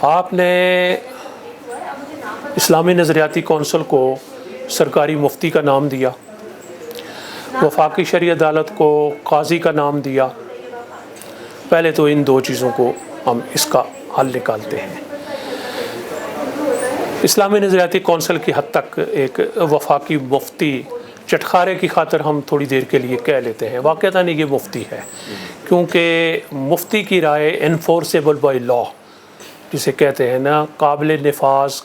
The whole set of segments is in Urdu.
آپ نے اسلامی نظریاتی کونسل کو سرکاری مفتی کا نام دیا، وفاقی شرعی عدالت کو قاضی کا نام دیا۔ پہلے تو ان دو چیزوں کو ہم اس کا حل نکالتے ہیں۔ اسلامی نظریاتی کونسل کی حد تک ایک وفاقی مفتی چٹخارے کی خاطر ہم تھوڑی دیر کے لیے کہہ لیتے ہیں، واقعتاً یہ مفتی ہے، کیونکہ مفتی کی رائے انفورسیبل بائی لا جسے کہتے ہیں نا، قابل نفاذ،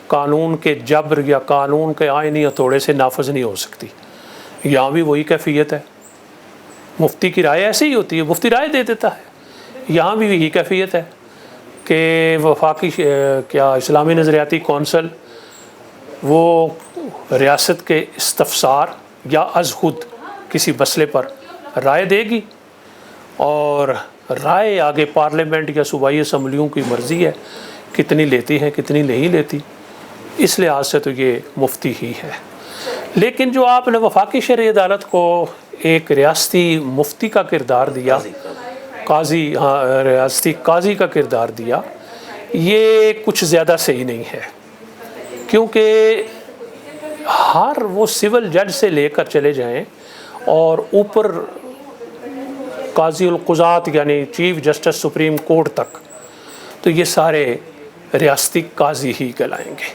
قانون کے جبر یا قانون کے آئینی ہتھوڑے سے نافذ نہیں ہو سکتی۔ یہاں بھی وہی کیفیت ہے، مفتی کی رائے ایسی ہی ہوتی ہے، مفتی رائے دے دیتا ہے۔ یہاں بھی یہی کیفیت ہے کہ وفاقی اسلامی نظریاتی کونسل وہ ریاست کے استفسار یا از خود کسی مسئلے پر رائے دے گی، اور رائے آگے پارلیمنٹ یا صوبائی اسمبلیوں کی مرضی ہے کتنی لیتی ہیں کتنی نہیں لیتی۔ اس لحاظ سے تو یہ مفتی ہی ہے۔ لیکن جو آپ نے وفاقی شرعی عدالت کو ایک ریاستی مفتی کا کردار دیا، ریاستی قاضی کا کردار دیا، یہ کچھ زیادہ صحیح نہیں ہے، کیونکہ ہر وہ سول جج سے لے کر چلے جائیں اور اوپر قاضی القضات یعنی چیف جسٹس سپریم کورٹ تک، تو یہ سارے ریاستی قاضی ہی کہلائیں گے،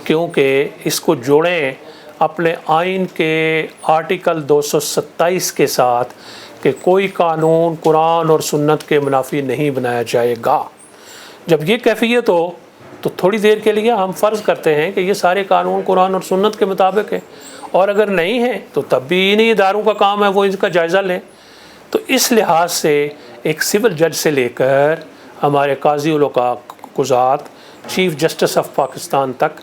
کیونکہ اس کو جوڑیں اپنے آئین کے آرٹیکل 227 کے ساتھ کہ کوئی قانون قرآن اور سنت کے منافی نہیں بنایا جائے گا۔ جب یہ کیفیت ہو تو تھوڑی دیر کے لیے ہم فرض کرتے ہیں کہ یہ سارے قانون قرآن اور سنت کے مطابق ہیں، اور اگر نہیں ہیں تو تب بھی انہی اداروں کا کام ہے وہ اس کا جائزہ لیں۔ تو اس لحاظ سے ایک سول جج سے لے کر ہمارے قاضی القضات، چیف جسٹس آف پاکستان تک،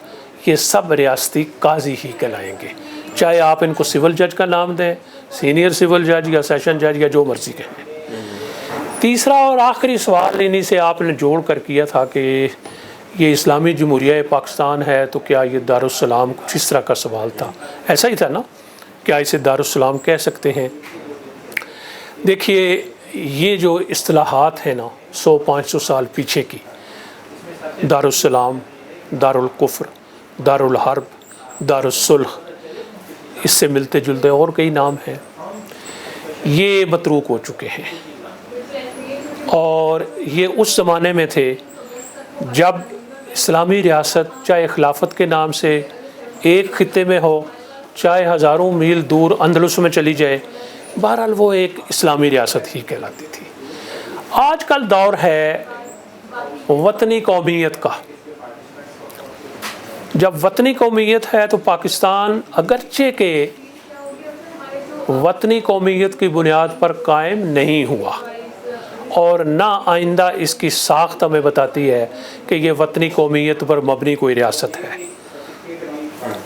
یہ سب ریاستی قاضی ہی کہلائیں گے، چاہے آپ ان کو سول جج کا نام دیں، سینئر سول جج یا سیشن جج یا جو مرضی کہیں۔ تیسرا اور آخری سوال انہی سے آپ نے جوڑ کر کیا تھا کہ یہ اسلامی جمہوریہ پاکستان ہے تو کیا یہ دارالسلام، کچھ اس طرح کا سوال تھا، ایسا ہی تھا نا، کیا اسے دارالسلام کہہ سکتے ہیں؟ دیکھیے، یہ جو اصطلاحات ہیں نا 100-500 سال پیچھے کی، دارالسلام، دارالکفر، دارالحرب، دارالصلح، اس سے ملتے جلتے اور کئی نام ہیں، یہ متروک ہو چکے ہیں۔ اور یہ اس زمانے میں تھے جب اسلامی ریاست چاہے خلافت کے نام سے ایک خطے میں ہو، چاہے ہزاروں میل دور اندلس میں چلی جائے، بہرحال وہ ایک اسلامی ریاست ہی کہلاتی تھی۔ آج کل دور ہے وطنی قومیت کا۔ جب وطنی قومیت ہے تو پاکستان اگرچہ کہ وطنی قومیت کی بنیاد پر قائم نہیں ہوا، اور نہ آئندہ اس کی ساخت ہمیں بتاتی ہے کہ یہ وطنی قومیت پر مبنی کوئی ریاست ہے۔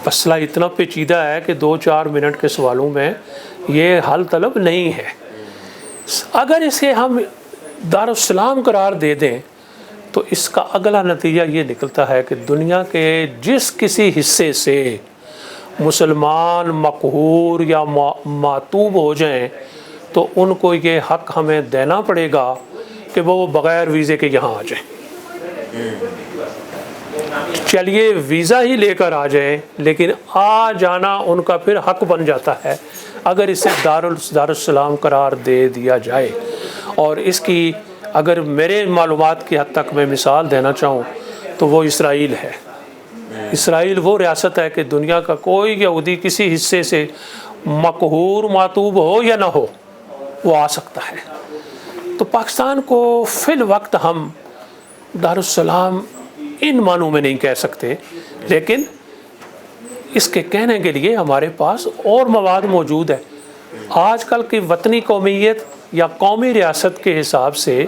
مسئلہ اتنا پیچیدہ ہے کہ 2-4 منٹ کے سوالوں میں یہ حل طلب نہیں ہے۔ اگر اسے ہم دارالسلام قرار دے دیں تو اس کا اگلا نتیجہ یہ نکلتا ہے کہ دنیا کے جس کسی حصے سے مسلمان مقہور یا معتوب ہو جائیں تو ان کو یہ حق ہمیں دینا پڑے گا کہ وہ بغیر ویزے کے یہاں آ جائیں۔ چلیے ویزا ہی لے کر آ جائیں، لیکن آ جانا ان کا پھر حق بن جاتا ہے اگر اسے دارالسلام قرار دے دیا جائے۔ اور اس کی اگر میرے معلومات کی حد تک میں مثال دینا چاہوں تو وہ اسرائیل ہے۔ اسرائیل وہ ریاست ہے کہ دنیا کا کوئی یہودی کسی حصے سے مقہور معتوب ہو یا نہ ہو، وہ آ سکتا ہے۔ تو پاکستان کو فی الوقت ہم دارالسلام ان معنوں میں نہیں کہہ سکتے، لیکن اس کے کہنے کے لیے ہمارے پاس اور مواد موجود ہے۔ آج کل کی وطنی قومیت یا قومی ریاست کے حساب سے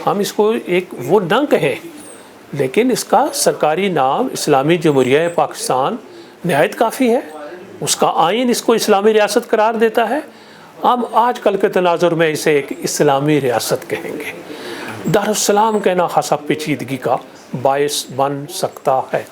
ہم اس کو ایک وہ نہ کہیں، لیکن اس کا سرکاری نام اسلامی جمہوریہ پاکستان نہایت کافی ہے۔ اس کا آئین اس کو اسلامی ریاست قرار دیتا ہے۔ ہم آج کل کے تناظر میں اسے ایک اسلامی ریاست کہیں گے۔ دارالسلام کہنا خاصا پیچیدگی کا باعث بن سکتا ہے۔